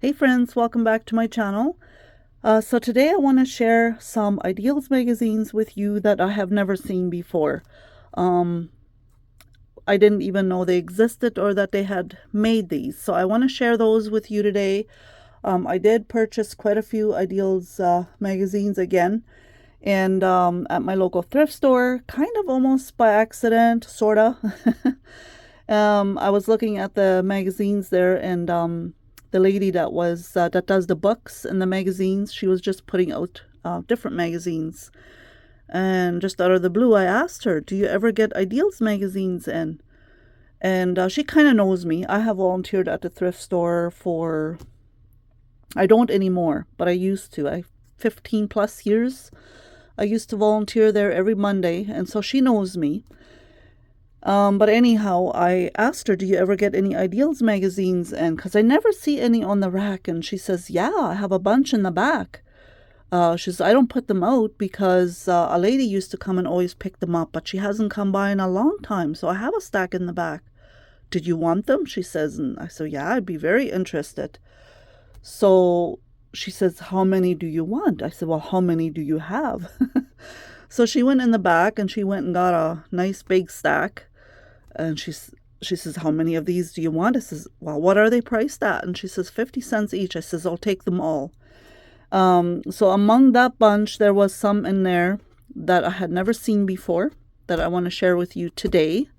Hey friends, welcome back to my channel. So today I want to share some Ideals magazines with you that I have never seen before. I didn't even know they existed or that they had made these. So I want to share those with you today. I did purchase quite a few Ideals magazines again. And at my local thrift store, kind of almost by accident, sorta. I was looking at the magazines there, and the lady that does the books and the magazines, she was just putting out different magazines. And just out of the blue, I asked her, "Do you ever get Ideals magazines in?" And she kind of knows me. I have volunteered at the thrift store I don't anymore, but I used to. 15 plus years. I used to volunteer there every Monday, and so she knows me. But anyhow, I asked her, "Do you ever get any Ideals magazines?" And because I never see any on the rack, and she says, "Yeah, I have a bunch in the back." She says, "I don't put them out because a lady used to come and always pick them up, but she hasn't come by in a long time, so I have a stack in the back. Did you want them?" She says, and I said, "Yeah, I'd be very interested." So she says, "How many do you want?" I said, "Well, how many do you have?" So she went in the back and she went and got a nice big stack. And she says, "How many of these do you want?" I says, "Well, what are they priced at?" And she says, 50 cents each. I says, "I'll take them all." So among that bunch, there was some in there that I had never seen before that I want to share with you today.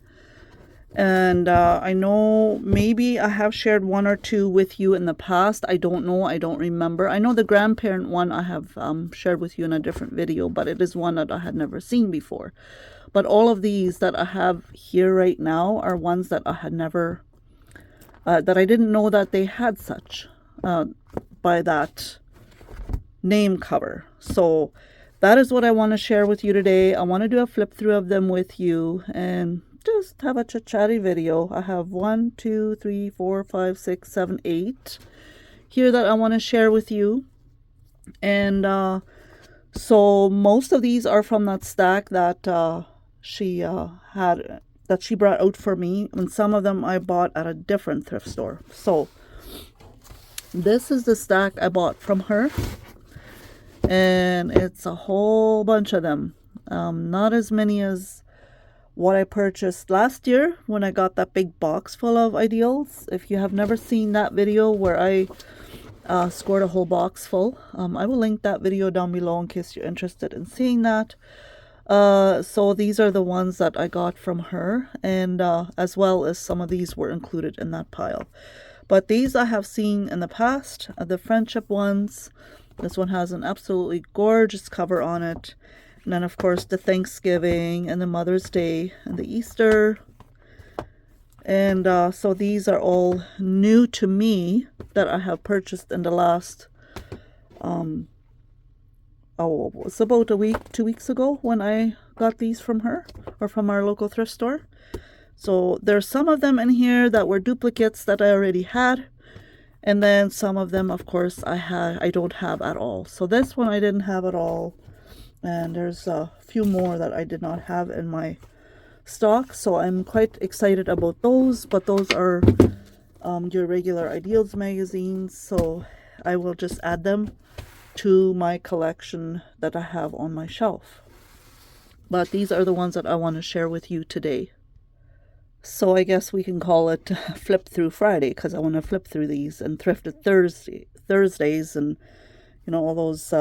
And I know maybe I have shared one or two with you in the past. I don't know. I don't remember. I know the grandparent one I have shared with you in a different video, but it is one that I had never seen before. But all of these that I have here right now are ones that I had never, that I didn't know that they had such by that name cover. So that is what I want to share with you today. I want to do a flip through of them with you and just have a chit-chatty video. I have 1, 2, 3, 4, 5, 6, 7, 8 here that I want to share with you. And so most of these are from that stack that she brought out for me, and some of them I bought at a different thrift store. So this is the stack I bought from her, and it's a whole bunch of them. Not as many as what I purchased last year when I got that big box full of Ideals. If you have never seen that video where I scored a whole box full, I will link that video down below in case you're interested in seeing that. So these are the ones that I got from her, and as well as some of these were included in that pile. But these I have seen in the past, the friendship ones. This one has an absolutely gorgeous cover on it. And then, of course, the Thanksgiving and the Mother's Day and the Easter. And so these are all new to me that I have purchased in the last, it's about 2 weeks ago when I got these from her or from our local thrift store. So there's some of them in here that were duplicates that I already had. And then some of them, of course, I don't have at all. So this one I didn't have at all. And there's a few more that I did not have in my stock, so I'm quite excited about those. But those are your regular Ideals magazines, so I will just add them to my collection that I have on my shelf. But these are the ones that I want to share with you today. So I guess we can call it Flip Through Friday, because I want to flip through these, and Thrifted Thursdays, and you know, all those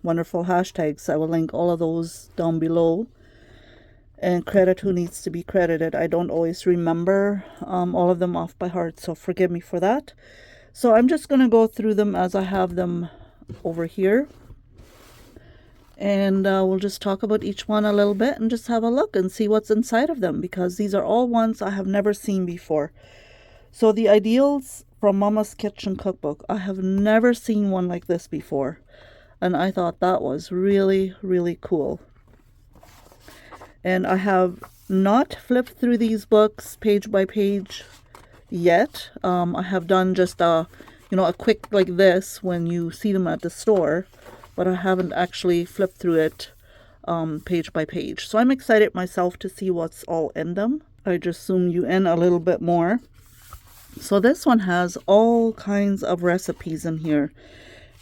wonderful hashtags. I will link all of those down below. And credit who needs to be credited. I don't always remember all of them off by heart, so forgive me for that. So I'm just going to go through them as I have them over here. And we'll just talk about each one a little bit and just have a look and see what's inside of them, because these are all ones I have never seen before. So the Ideals from Mama's Kitchen Cookbook. I have never seen one like this before. And I thought that was really, really cool. And I have not flipped through these books page by page yet. I have done just a quick like this when you see them at the store. But I haven't actually flipped through it page by page. So I'm excited myself to see what's all in them. I just zoom you in a little bit more. So this one has all kinds of recipes in here.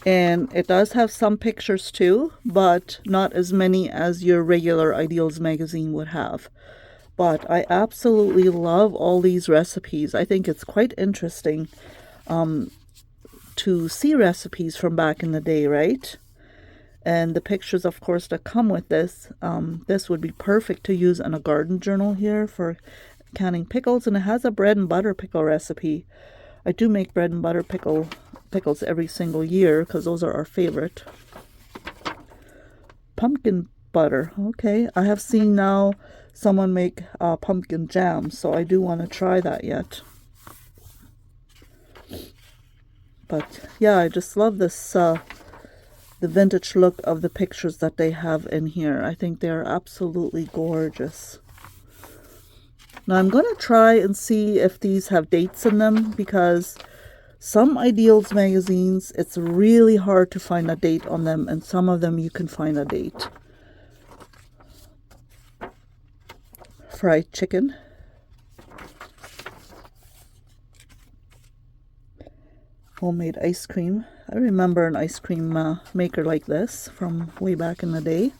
And it does have some pictures too, but not as many as your regular Ideals magazine would have. But I absolutely love all these recipes. I think it's quite interesting to see recipes from back in the day, right? And the pictures, of course, that come with this. This would be perfect to use in a garden journal here for canning pickles. And it has a bread and butter pickle recipe. I do make bread and butter pickles every single year because those are our favorite. Pumpkin butter. Okay, I have seen now someone make pumpkin jam, so I do want to try that yet. But yeah, I just love this, the vintage look of the pictures that they have in here. I think they're absolutely gorgeous. Now I'm going to try and see if these have dates in them, because some Ideals magazines, it's really hard to find a date on them, and some of them you can find a date. Fried chicken. Homemade ice cream. I remember an ice cream maker like this from way back in the day.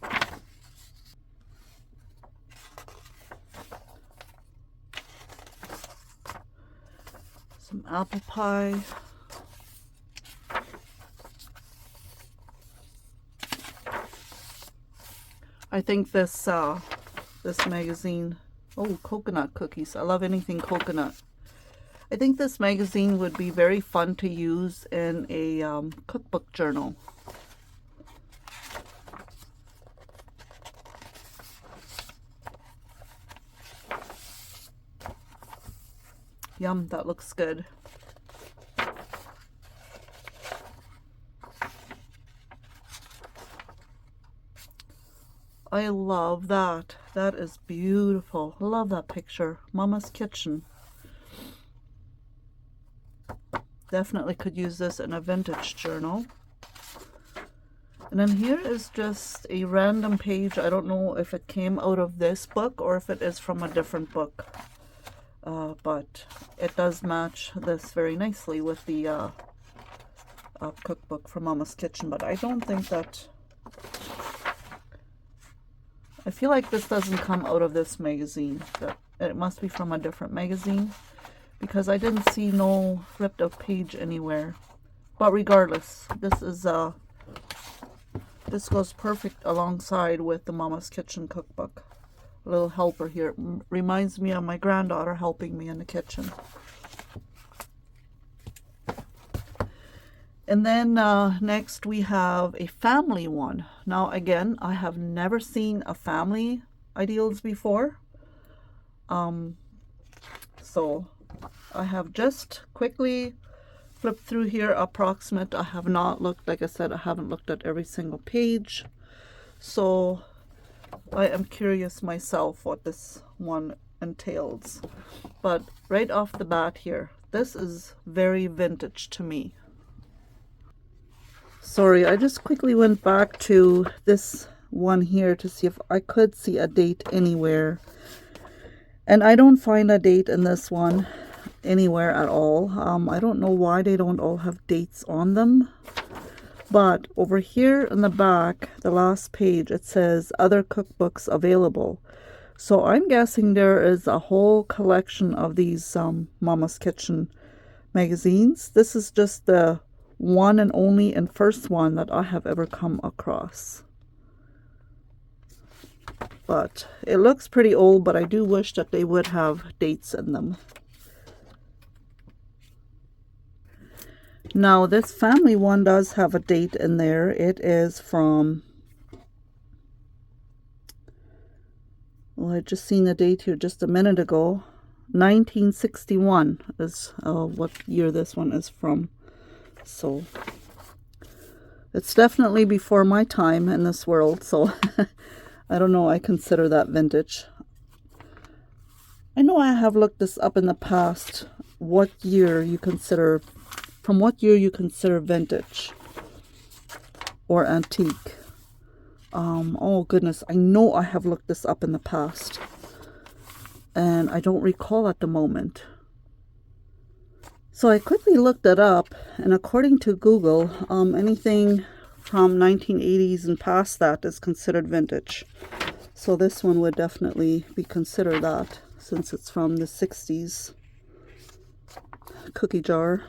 Some apple pie. I think this this magazine, oh, coconut cookies. I love anything coconut. I think this magazine would be very fun to use in a cookbook journal. Yum, that looks good. I love that. That is beautiful. I love that picture. Mama's Kitchen. Definitely could use this in a vintage journal. And then here is just a random page. I don't know if it came out of this book or if it is from a different book. But it does match this very nicely with the cookbook from Mama's Kitchen. But I don't think that... I feel like this doesn't come out of this magazine. It must be from a different magazine, because I didn't see no ripped out page anywhere. But regardless, this is this goes perfect alongside with the Mama's Kitchen cookbook. A little helper here. It reminds me of my granddaughter helping me in the kitchen. And then next we have a family one. Now again, I have never seen a family Ideals before. So I have just quickly flipped through here approximate. I have not looked, like I said, I haven't looked at every single page. So I am curious myself what this one entails. But right off the bat here, this is very vintage to me. Sorry, I just quickly went back to this one here to see if I could see a date anywhere. And I don't find a date in this one anywhere at all. I don't know why they don't all have dates on them. But over here in the back, the last page, it says other cookbooks available. So I'm guessing there is a whole collection of these Mama's Kitchen magazines. This is just the one and only and first one that I have ever come across. But it looks pretty old, but I do wish that they would have dates in them. Now this family one does have a date in there. It is from, well, I just seen the date here just a minute ago. 1961 is what year this one is from. So it's definitely before my time in this world, so I don't know, I consider that vintage. I know I have looked this up in the past, what year you consider, from what year you consider vintage or antique. Oh goodness, I know I have looked this up in the past and I don't recall at the moment. So I quickly looked it up, and according to Google, anything from 1980s and past that is considered vintage. So this one would definitely be considered that, since it's from the 60s. Cookie jar.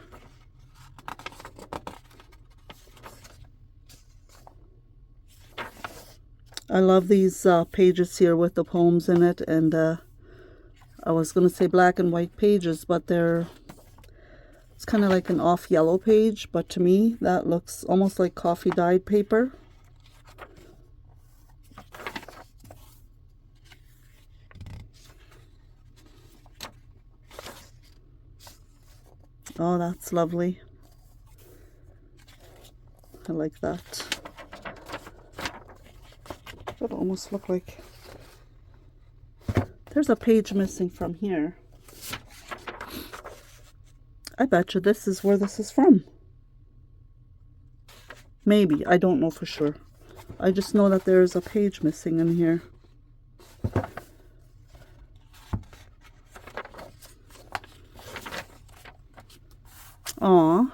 I love these pages here with the poems in it, and I was going to say black and white pages, but it's kind of like an off yellow page, but to me that looks almost like coffee dyed paper. Oh, that's lovely. I like that. That almost look like there's a page missing from here. I bet you this is where this is from. Maybe, I don't know for sure. I just know that there's a page missing in here. Aw.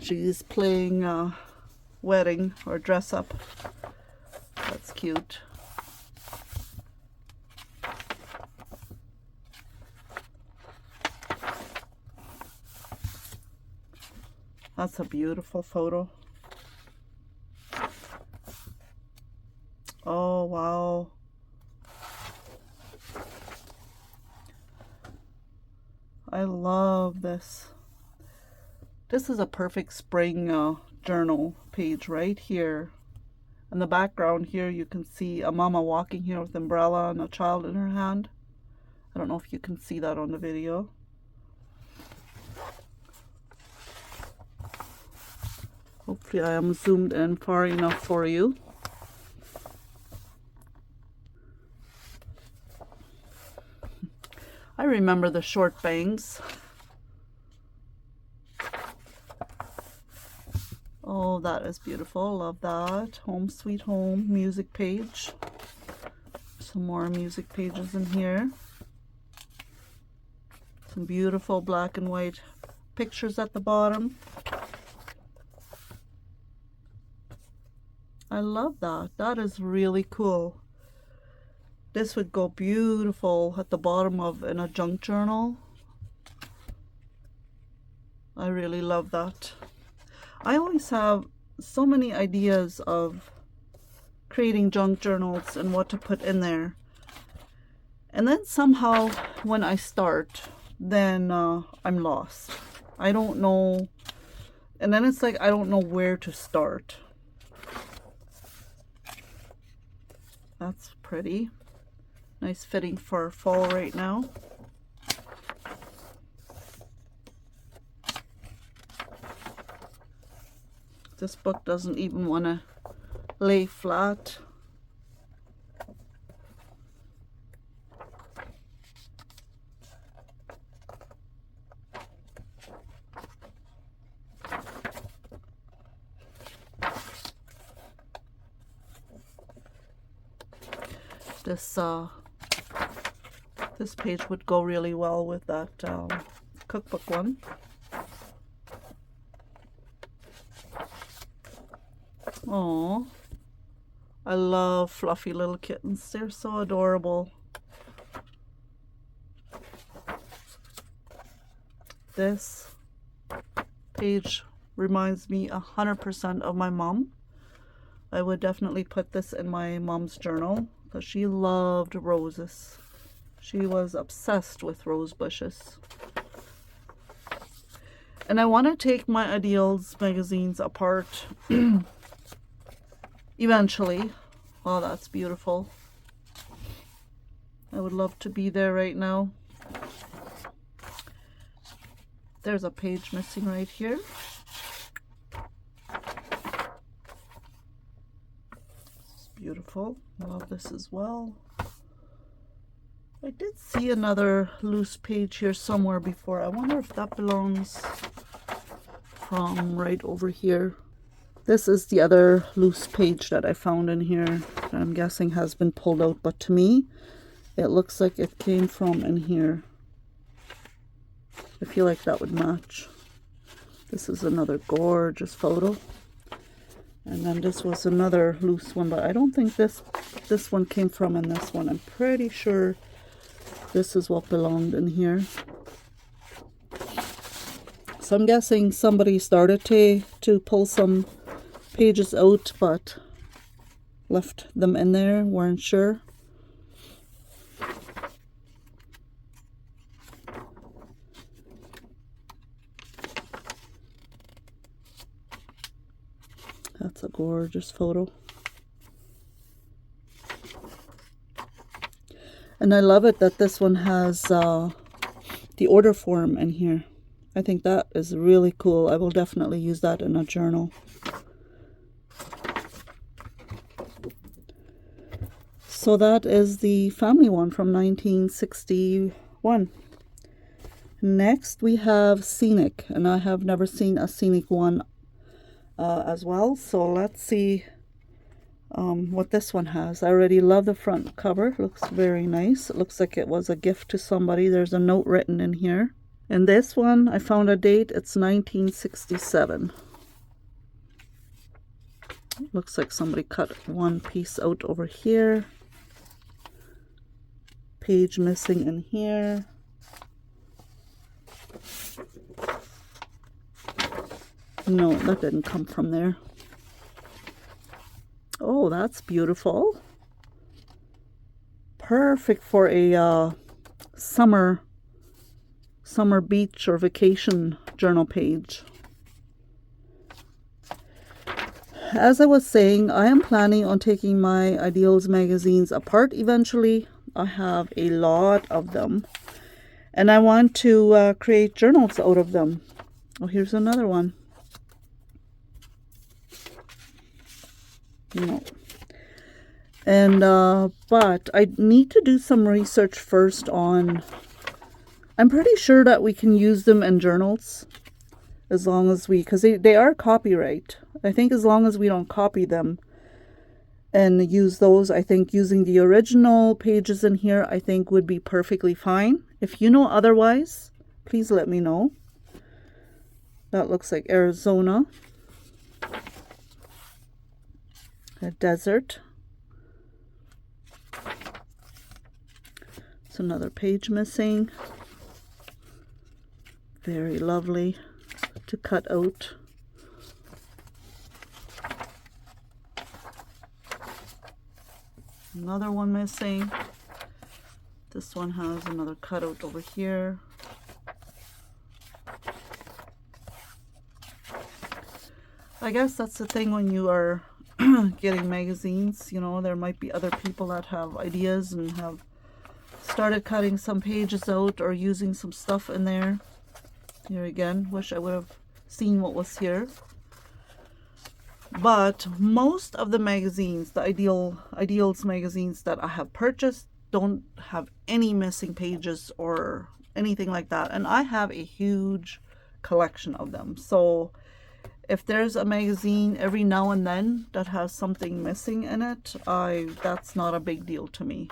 She's playing wedding or dress up. That's cute. That's a beautiful photo. Oh, wow. I love this. This is a perfect spring journal page right here. In the background here, you can see a mama walking here with an umbrella and a child in her hand. I don't know if you can see that on the video. Hopefully I am zoomed in far enough for you. I remember the short bangs. Oh, that is beautiful. Love that. Home Sweet Home music page. Some more music pages in here. Some beautiful black and white pictures at the bottom. I love that. That is really cool. This would go beautiful at the bottom of in a junk journal. I really love that. I always have so many ideas of creating junk journals and what to put in there. And then somehow when I start, then I'm lost. I don't know. And then it's like I don't know where to start. That's pretty. Nice fitting for fall right now. This book doesn't even want to lay flat. This page would go really well with that cookbook one. Oh, I love fluffy little kittens. They're so adorable. This page reminds me 100% of my mom. I would definitely put this in my mom's journal because she loved roses. She was obsessed with rose bushes. And I want to take my Ideals magazines apart eventually. Oh, that's beautiful. I would love to be there right now. There's a page missing right here. This is beautiful. Love this as well. I did see another loose page here somewhere before. I wonder if that belongs from right over here. This is the other loose page that I found in here that I'm guessing has been pulled out, but to me it looks like it came from in here. I feel like that would match. This is another gorgeous photo. And then this was another loose one, but I don't think this one came from in this one. I'm pretty sure this is what belonged in here. So I'm guessing somebody started to pull some pages out, but left them in there, weren't sure. That's a gorgeous photo. And I love it that this one has the order form in here. I think that is really cool. I will definitely use that in a journal. So that is the family one from 1961. Next we have scenic, and I have never seen a scenic one as well. So let's see what this one has. I already love the front cover. Looks very nice. It looks like it was a gift to somebody. There's a note written in here. And this one, I found a date. It's 1967. Looks like somebody cut one piece out over here. Page missing in here. No, that didn't come from there. Oh, that's beautiful. Perfect for a summer beach or vacation journal page. As I was saying, I am planning on taking my Ideals magazines apart eventually. I have a lot of them, and I want to create journals out of them. Oh, here's another one. No. And but I need to do some research first on, I'm pretty sure that we can use them in journals as long as because they are copyright. I think as long as we don't copy them and use those, I think using the original pages in here, I think would be perfectly fine. If you know otherwise, please let me know. That looks like Arizona. A desert. It's another page missing. Very lovely to cut out. Another one missing. This one has another cutout over here. I guess that's the thing when you are getting magazines, you know, there might be other people that have ideas and have started cutting some pages out or using some stuff in there. Here again, wish I would have seen what was here. But most of the magazines, the Ideals magazines that I have purchased, don't have any missing pages or anything like that. And I have a huge collection of them. So if there's a magazine every now and then that has something missing in it, that's not a big deal to me.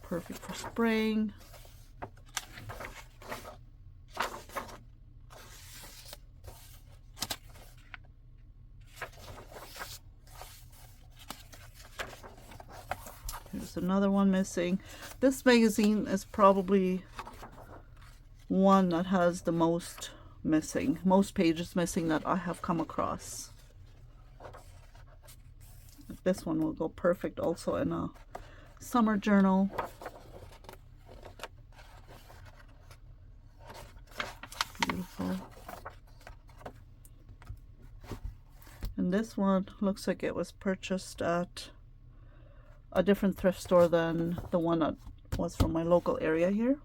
Perfect for spring. Here's another one missing. This magazine is probably one that has the most pages missing that I have come across. This one will go perfect also in a summer journal. Beautiful. And this one looks like it was purchased at a different thrift store than the one that was from my local area here.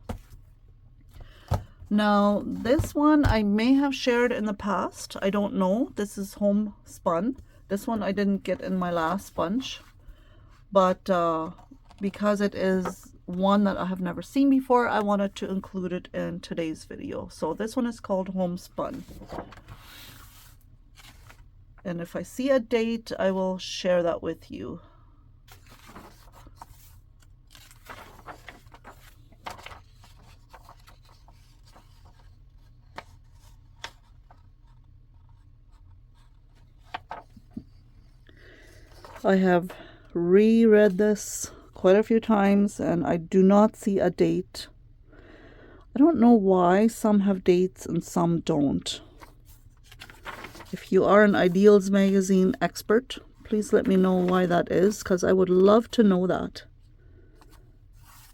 Now, this one I may have shared in the past. I don't know. This is homespun. This one I didn't get in my last bunch. But because it is one that I have never seen before, I wanted to include it in today's video. So this one is called Homespun. And if I see a date, I will share that with you. I have reread this quite a few times and I do not see a date. I don't know why some have dates and some don't. If you are an Ideals magazine expert, please let me know why that is, because I would love to know that.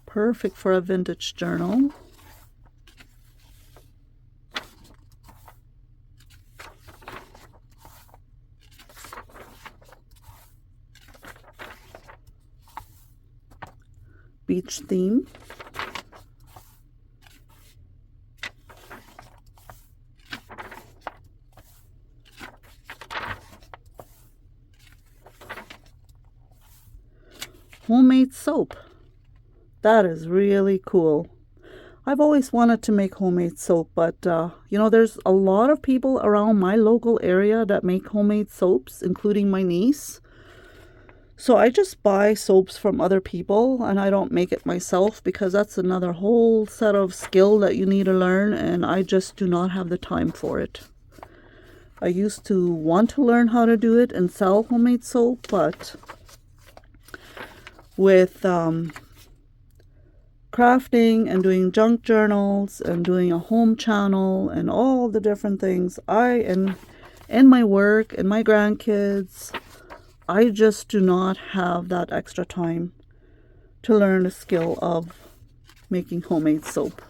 Perfect for a vintage journal. Beach theme. Homemade soap. That is really cool. I've always wanted to make homemade soap, but you know, there's a lot of people around my local area that make homemade soaps, including my niece. So I just buy soaps from other people and I don't make it myself because that's another whole set of skill that you need to learn, and I just do not have the time for it. I used to want to learn how to do it and sell homemade soap, but with crafting and doing junk journals and doing a home channel and all the different things, and my work and my grandkids, I just do not have that extra time to learn the skill of making homemade soap.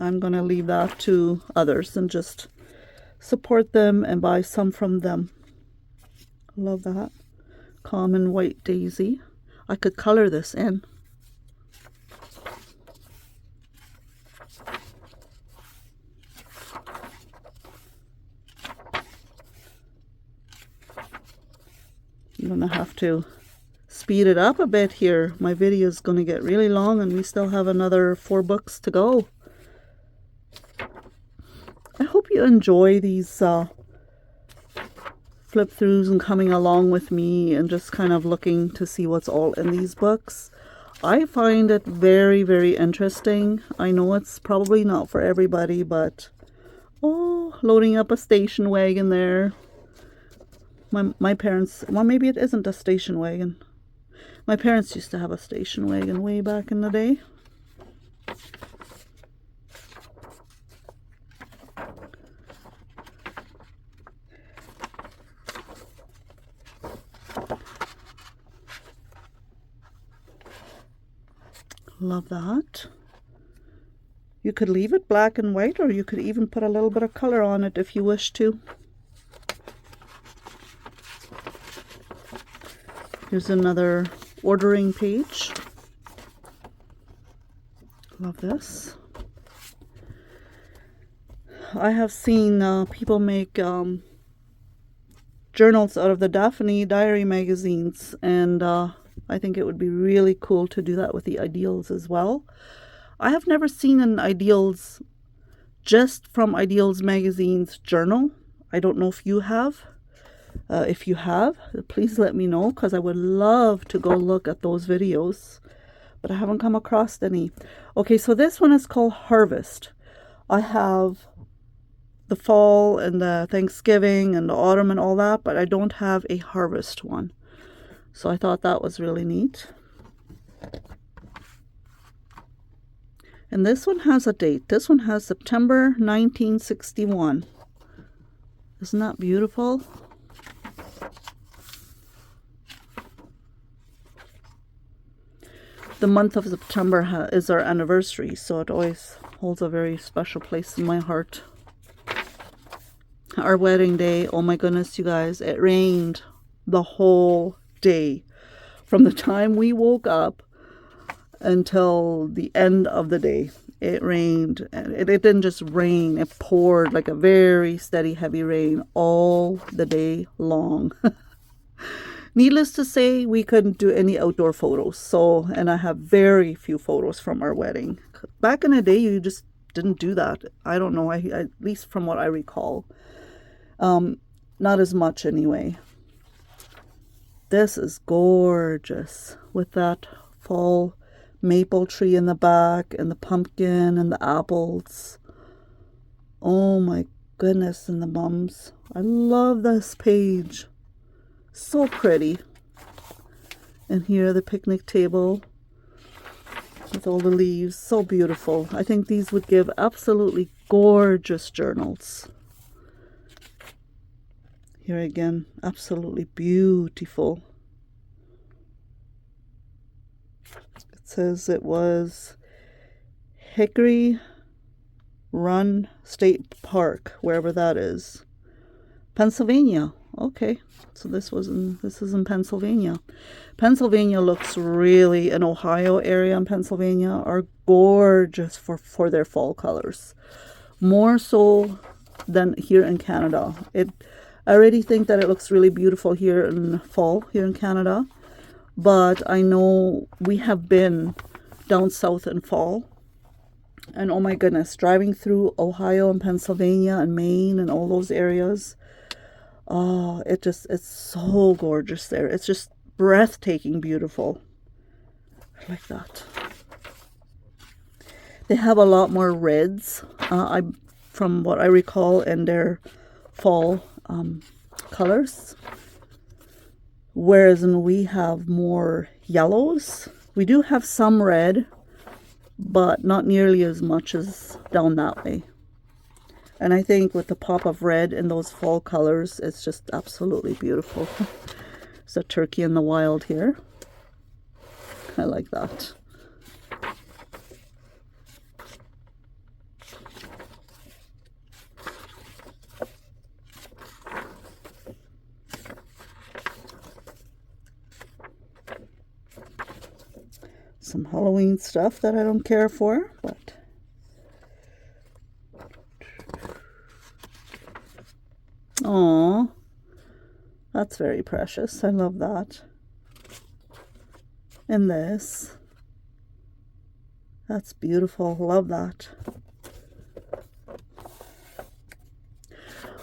I'm going to leave that to others and just support them and buy some from them. Love that. Common white daisy. I could color this in. I'm gonna have to speed it up a bit here. My video is gonna get really long and we still have another 4 books to go. I hope you enjoy these flip throughs and coming along with me and just kind of looking to see what's all in these books. I find it very, very interesting. I know it's probably not for everybody, but oh, loading up a station wagon there. My parents, well, maybe it isn't a station wagon. My parents used to have a station wagon way back in the day. Love that. You could leave it black and white, or you could even put a little bit of color on it if you wish to. Here's another ordering page. Love this. I have seen people make journals out of the Daphne Diary magazines, and I think it would be really cool to do that with the Ideals as well. I have never seen an Ideals, just from Ideals magazine's journal. I don't know if you have. If you have, please let me know, because I would love to go look at those videos, but I haven't come across any. Okay, so this one is called Harvest. I have the fall and the Thanksgiving and the autumn and all that, but I don't have a harvest one. So I thought that was really neat. And this one has a date. This one has September 1961. Isn't that beautiful? The month of September is our anniversary, so it always holds a very special place in my heart. Our wedding day, oh my goodness, you guys, it rained the whole day. From the time we woke up until the end of the day, it rained. It didn't just rain, it poured like a very steady, heavy rain all the day long. Needless to say, we couldn't do any outdoor photos. And I have very few photos from our wedding. Back in the day, you just didn't do that. I don't know, at least from what I recall. Not as much anyway. This is gorgeous with that fall maple tree in the back and the pumpkin and the apples. Oh my goodness, and the mums. I love this page. So pretty. And here the picnic table with all the leaves. So beautiful. I think these would give absolutely gorgeous journals. Here again, absolutely beautiful. It says it was Hickory Run State Park, wherever that is. Pennsylvania. Okay, so this is in Pennsylvania. Pennsylvania looks really, an Ohio area and Pennsylvania are gorgeous for their fall colors. More so than here in Canada. I already think that it looks really beautiful here in fall, here in Canada. But I know we have been down south in fall. And oh my goodness, driving through Ohio and Pennsylvania and Maine and all those areas. Oh, it's so gorgeous there. It's just breathtaking beautiful. I like that. They have a lot more reds, from what I recall, in their fall colors. Whereas we have more yellows. We do have some red, but not nearly as much as down that way. And I think with the pop of red in those fall colors, it's just absolutely beautiful. It's a turkey in the wild here. I like that. Some Halloween stuff that I don't care for, but oh, that's very precious. I love that. And this, that's beautiful. Love that.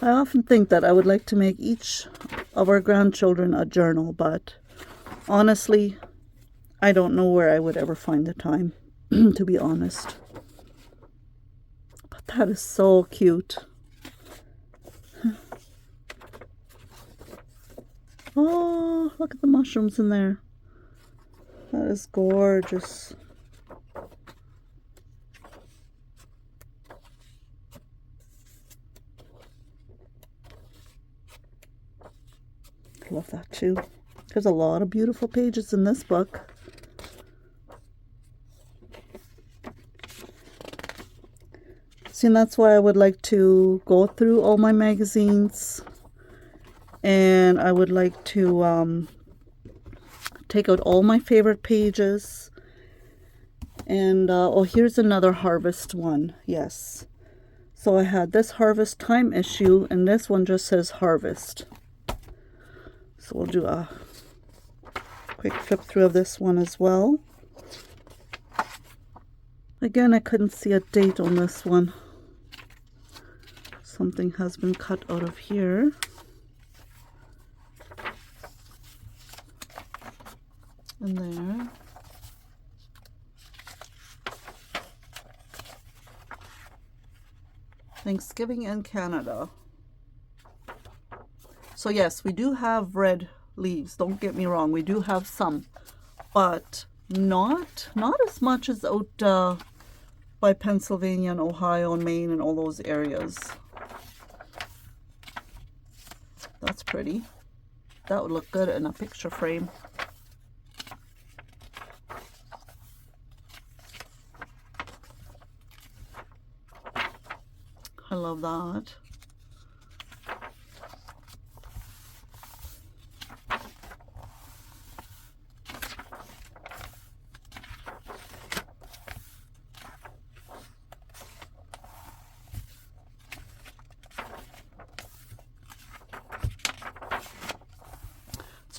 I often think that I would like to make each of our grandchildren a journal, but honestly, I don't know where I would ever find the time, to be honest. But that is so cute. Oh, look at the mushrooms in there. That is gorgeous. I love that too. There's a lot of beautiful pages in this book. See, and that's why I would like to go through all my magazines, and I would like to take out all my favorite pages. And oh, here's another harvest one. Yes, so I had this harvest time issue, and this one just says harvest. So we'll do a quick flip through of this one as well. Again, I couldn't see a date on this one. Something has been cut out of here. And there. Thanksgiving in Canada. So yes, we do have red leaves. Don't get me wrong. We do have some, but not as much as out by Pennsylvania and Ohio and Maine and all those areas. That's pretty. That would look good in a picture frame. I love that.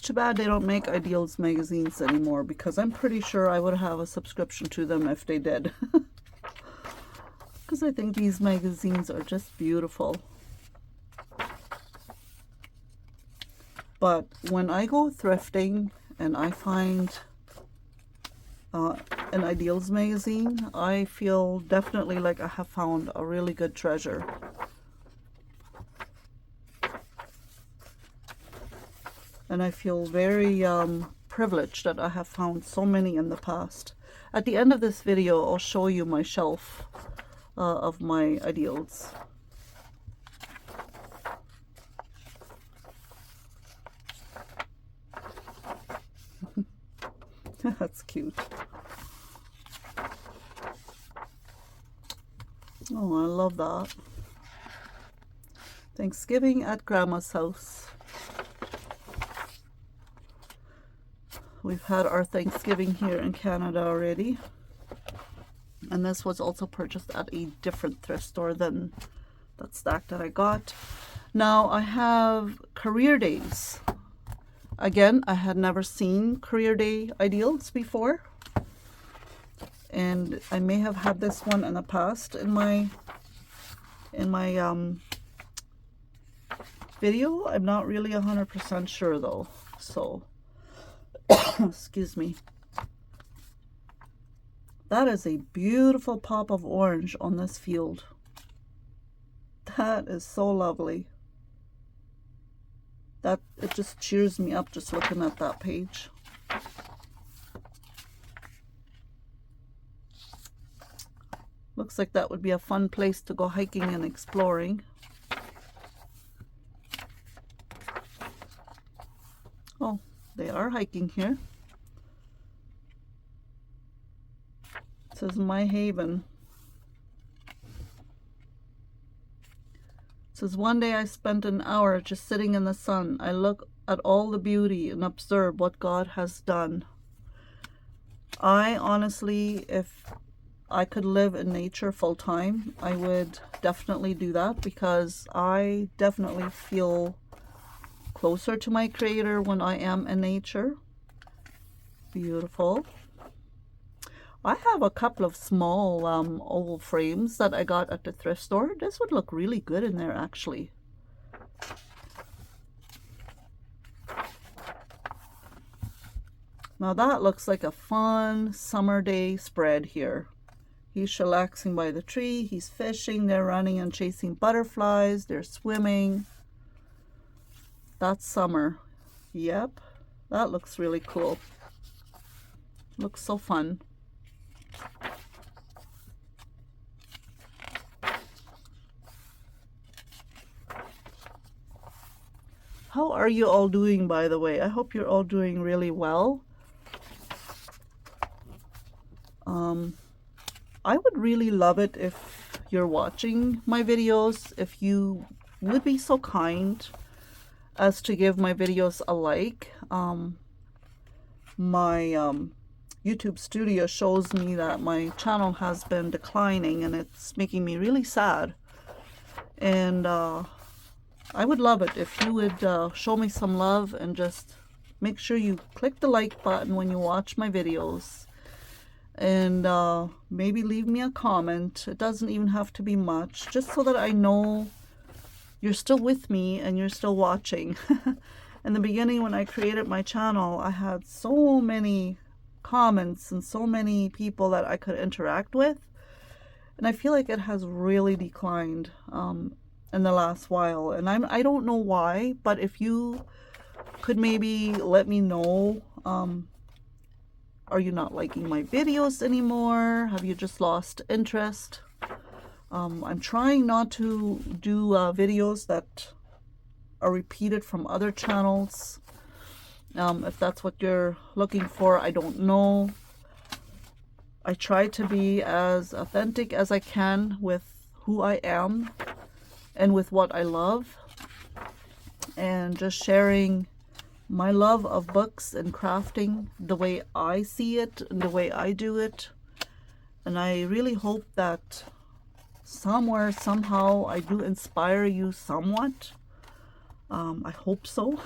Too bad they don't make Ideals magazines anymore, because I'm pretty sure I would have a subscription to them if they did. Because I think these magazines are just beautiful. But when I go thrifting and I find an Ideals magazine, I feel definitely like I have found a really good treasure. And I feel very privileged that I have found so many in the past. At the end of this video, I'll show you my shelf of my ideals. That's cute. Oh, I love that. Thanksgiving at Grandma's house. We've had our Thanksgiving here in Canada already. And this was also purchased at a different thrift store than that stack that I got. Now I have career days. Again, I had never seen career day ideals before. And I may have had this one in the past in my video. I'm not really 100% sure though. So, excuse me. That is a beautiful pop of orange on this field. That is so lovely. That, it just cheers me up just looking at that page. Looks like that would be a fun place to go hiking and exploring. Oh, they are hiking here. It says My Haven. It says, one day I spent an hour just sitting in the sun. I look at all the beauty and observe what God has done. I honestly, if I could live in nature full time, I would definitely do that, because I definitely feel closer to my Creator when I am in nature. Beautiful. I have a couple of small oval frames that I got at the thrift store. This would look really good in there, actually. Now that looks like a fun summer day spread here. He's chillaxing by the tree, he's fishing, they're running and chasing butterflies, they're swimming. That's summer. Yep, that looks really cool. Looks so fun. How are you all doing, by the way? I hope you're all doing really well. I would really love it if you're watching my videos, if you would be so kind as to give my videos a like. My YouTube studio shows me that my channel has been declining, and it's making me really sad. And I would love it if you would show me some love and just make sure you click the like button when you watch my videos. And maybe leave me a comment. It doesn't even have to be much, just so that I know you're still with me and you're still watching. In the beginning, when I created my channel, I had so many comments and so many people that I could interact with, and I feel like it has really declined in the last while, and I don't know why. But if you could maybe let me know, are you not liking my videos anymore? Have you just lost interest? I'm trying not to do videos that are repeated from other channels. If that's what you're looking for, I don't know. I try to be as authentic as I can with who I am and with what I love, and just sharing my love of books and crafting the way I see it and the way I do it. And I really hope that somewhere, somehow, I do inspire you somewhat. I hope so.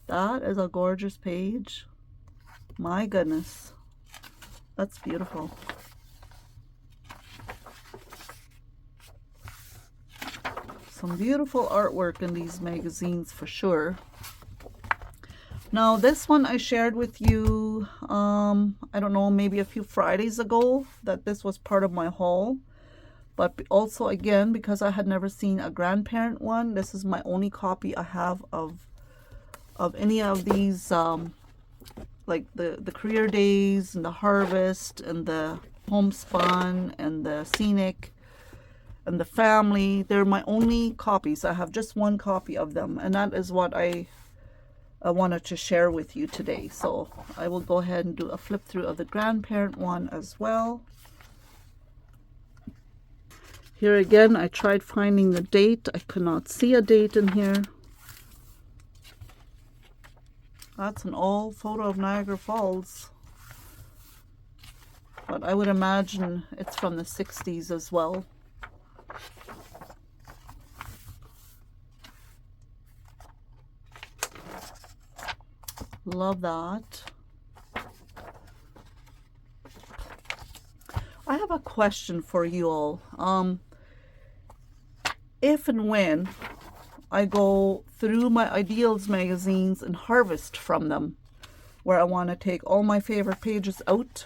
That is a gorgeous page. My goodness. That's beautiful. Some beautiful artwork in these magazines for sure. Now this one I shared with you, I don't know, maybe a few Fridays ago, that this was part of my haul. But also, again, because I had never seen a grandparent one, this is my only copy I have of any of these, like the career days and the harvest and the homespun and the scenic and the family. They're my only copies. I have just one copy of them, and that is what I wanted to share with you today. So I will go ahead and do a flip through of the grandparent one as well. Here again, I tried finding the date. I could not see a date in here. That's an old photo of Niagara Falls. But I would imagine it's from the 60s as well. Love that. I have a question for you all. If and when I go through my Ideals magazines and harvest from them, where I want to take all my favorite pages out,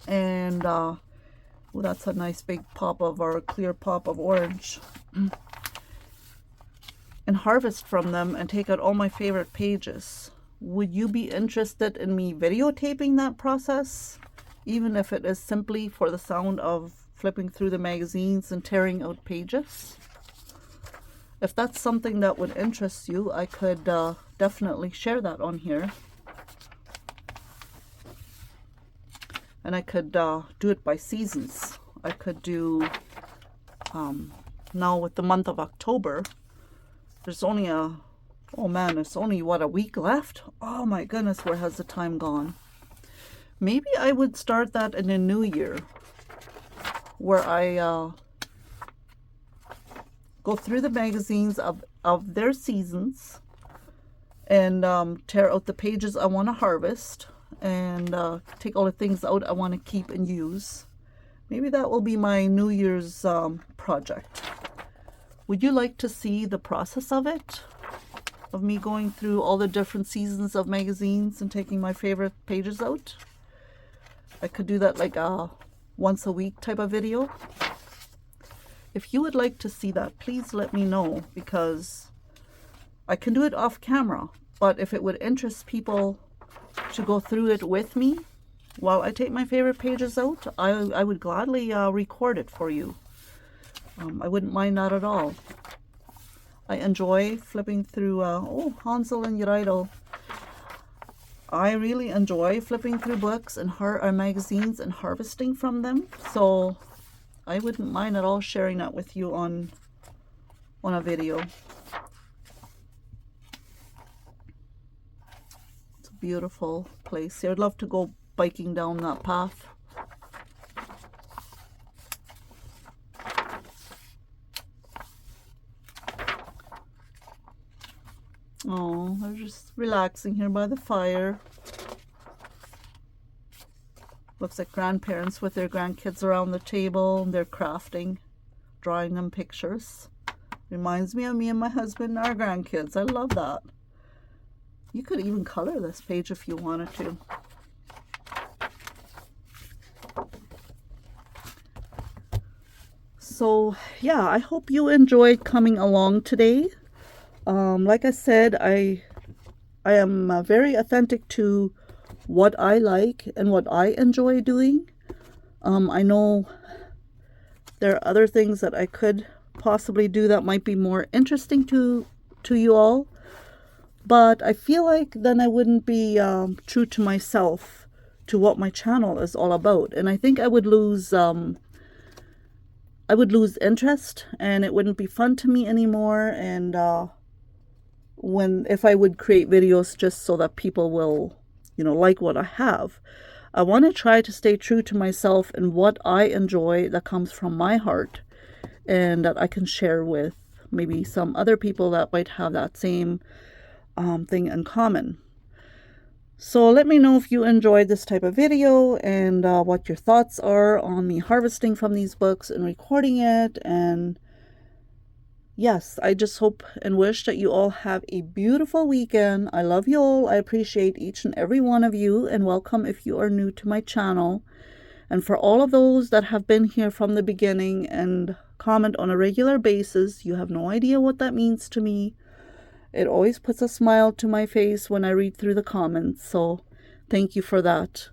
and well, that's a nice big pop of, or a clear pop of orange, and harvest from them and take out all my favorite pages, would you be interested in me videotaping that process, even if it is simply for the sound of flipping through the magazines and tearing out pages? If that's something that would interest you, I could definitely share that on here. And I could do it by seasons. I could do, now with the month of October, there's only oh man, it's only, what, a week left? Oh my goodness, where has the time gone? Maybe I would start that in the new year, where I go through the magazines of their seasons and tear out the pages I want to harvest, and take all the things out I want to keep and use. Maybe that will be my New Year's project. Would you like to see the process of it? Of me going through all the different seasons of magazines and taking my favorite pages out? I could do that like a once a week type of video. If you would like to see that, please let me know, because I can do it off camera, but if it would interest people to go through it with me while I take my favorite pages out, I would gladly record it for you. I wouldn't mind that at all. I enjoy flipping through, oh, Hansel and Gretel. I really enjoy flipping through books and magazines and harvesting from them. So I wouldn't mind at all sharing that with you on a video. It's a beautiful place here. I'd love to go biking down that path. Oh, they're just relaxing here by the fire. Looks like grandparents with their grandkids around the table, and they're crafting, drawing them pictures. Reminds me of me and my husband and our grandkids. I love that. You could even color this page if you wanted to. So yeah, I hope you enjoyed coming along today. Like I said, I am very authentic to what I like and what I enjoy doing. I know there are other things that I could possibly do that might be more interesting to you all, but I feel like then I wouldn't be true to myself, to what my channel is all about, and I think I would lose interest, and it wouldn't be fun to me anymore. And if I would create videos just so that people will, like what I have, I want to try to stay true to myself and what I enjoy that comes from my heart, and that I can share with maybe some other people that might have that same thing in common. So let me know if you enjoyed this type of video, and what your thoughts are on me harvesting from these books and recording it. And yes, I just hope and wish that you all have a beautiful weekend. I love you all. I appreciate each and every one of you, and welcome if you are new to my channel. And for all of those that have been here from the beginning and comment on a regular basis, you have no idea what that means to me. It always puts a smile to my face when I read through the comments, so thank you for that.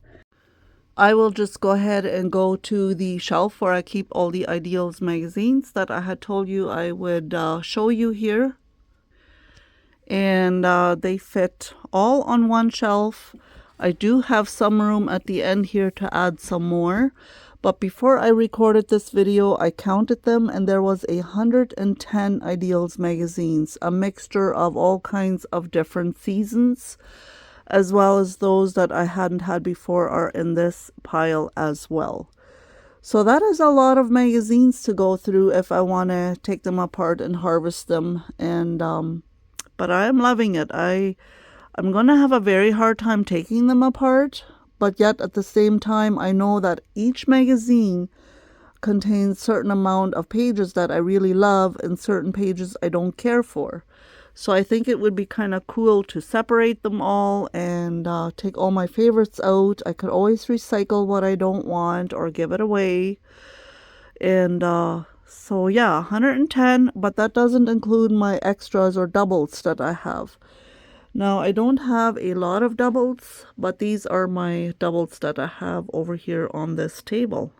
I will just go ahead and go to the shelf where I keep all the Ideals magazines that I had told you I would show you here. And they fit all on one shelf. I do have some room at the end here to add some more. But before I recorded this video, I counted them and there was 110 Ideals magazines, a mixture of all kinds of different seasons, as well as those that I hadn't had before are in this pile as well. So that is a lot of magazines to go through if I want to take them apart and harvest them. And but I am loving it. I'm going to have a very hard time taking them apart, but yet at the same time I know that each magazine contains certain amount of pages that I really love and certain pages I don't care for. So I think it would be kind of cool to separate them all and take all my favorites out. I could always recycle what I don't want or give it away. And so yeah, 110, but that doesn't include my extras or doubles that I have. Now, I don't have a lot of doubles, but these are my doubles that I have over here on this table.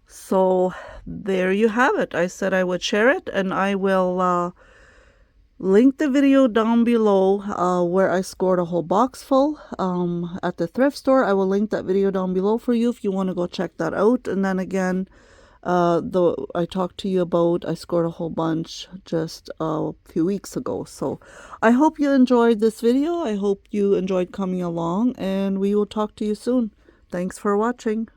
So there you have it. I said I would share it, and I will link the video down below where I scored a whole box full at the thrift store. I will link that video down below for you if you want to go check that out. And then again, though I talked to you about, I scored a whole bunch just a few weeks ago. So I hope you enjoyed this video. I hope you enjoyed coming along, and we will talk to you soon. Thanks for watching.